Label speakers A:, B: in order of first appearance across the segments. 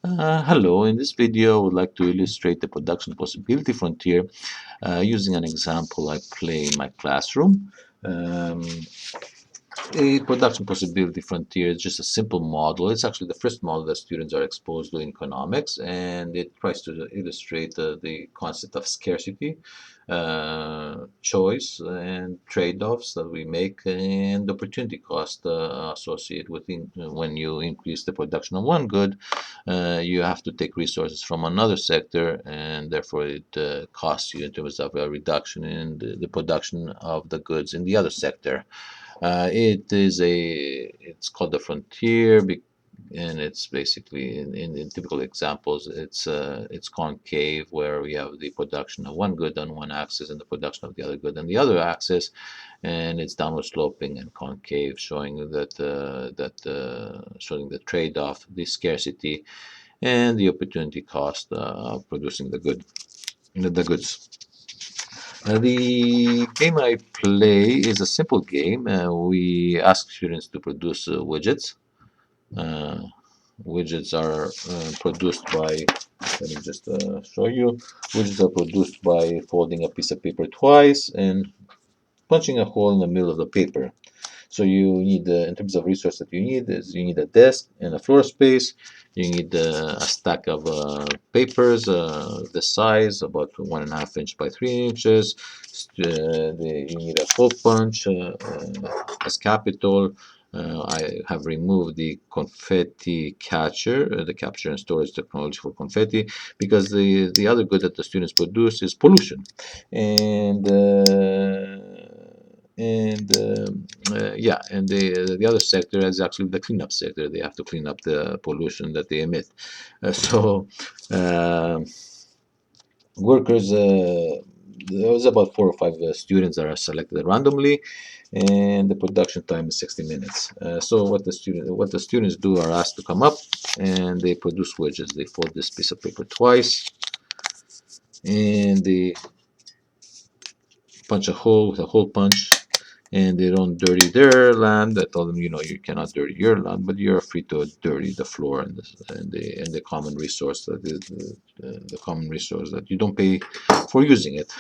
A: Hello, in this video I would like to illustrate the production possibility frontier using an example I play in my classroom. Um, a production possibility frontier is just a simple model. It's actually the first model that students are exposed to in economics, and it tries to illustrate the concept of scarcity, choice, and trade-offs that we make, and opportunity cost associated with when you increase the production of one good, you have to take resources from another sector, and therefore it costs you in terms of a reduction in the production of the goods in the other sector. It's called the frontier, and it's basically in typical examples, it's concave, where we have the production of one good on one axis and the production of the other good on the other axis, and it's downward sloping and concave, showing showing the trade-off, the scarcity, and the opportunity cost of producing the goods. The game I play is a simple game. We ask students to produce widgets. Uh, Widgets are produced by, let me just show you. Widgets are produced by folding a piece of paper twice and punching a hole in the middle of the paper. So you need, in terms of resource that you need, is you need a desk and a floor space. You need a stack of papers, the size about 1.5 inch by 3 inches. You need a hole punch as capital. I have removed the confetti catcher, the capture and storage technology for confetti, because the other good that the students produce is pollution, and yeah, and the other sector is actually the cleanup sector. They have to clean up the pollution that they emit. So workers, there was about 4 or 5 students that are selected randomly, and the production time is 60 minutes. So what the students do are asked to come up, and they produce widgets. They fold this piece of paper twice, and they punch a hole with a hole punch, and they don't dirty their land. I told them, you cannot dirty your land, but you're free to dirty the floor and the common resource the common resource that you don't pay for using it.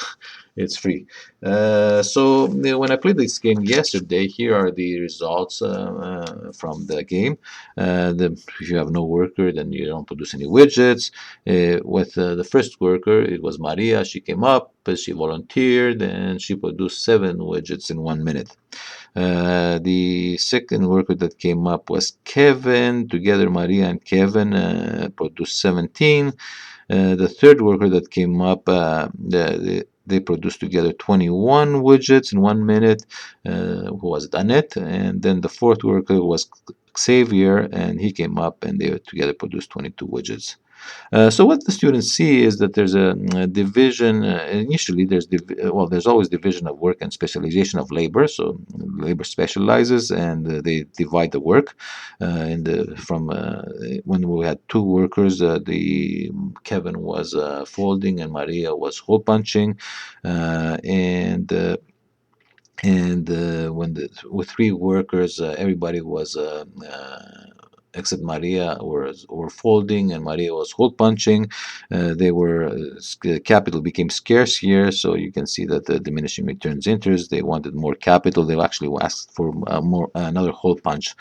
A: It's free. So when I played this game yesterday, here are the results from the game. If you have no worker, then you don't produce any widgets. With the first worker, it was Maria. She came up, she volunteered, and she produced 7 widgets in 1 minute. The second worker that came up was Kevin. Together, Maria and Kevin produced 17. The third worker that came up, they produced together 21 widgets in 1 minute, who was Annette. And then the fourth worker was Xavier, and he came up, and they together produced 22 widgets. So what the students see is that there's a division. Initially, there's always division of work and specialization of labor. So labor specializes, and they divide the work. When we had 2 workers, the Kevin was folding and Maria was hole punching, with 3 workers, everybody was except Maria were folding, and Maria was hole punching. Capital became scarce here, so you can see that the diminishing returns interest. They wanted more capital. They actually asked for another hole punch,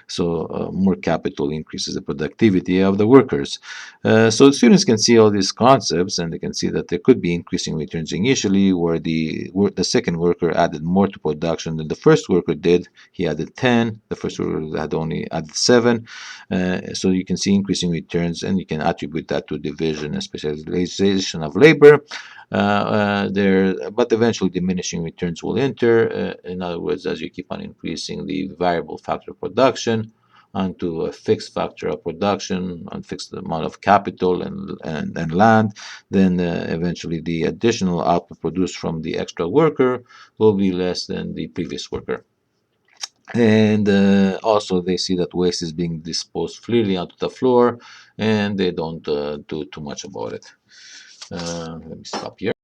A: so more capital increases the productivity of the workers. So students can see all these concepts, and they can see that there could be increasing returns initially, where the second worker added more to production than the first worker did. He added 10. The first worker had only added 7. So you can see increasing returns, and you can attribute that to division and specialization of labor. But eventually diminishing returns will enter. In other words, as you keep on increasing the variable factor of production onto a fixed factor of production, on fixed amount of capital and land, then eventually the additional output produced from the extra worker will be less than the previous worker. And also they see that waste is being disposed freely onto the floor, and they don't do too much about it. Let me stop here.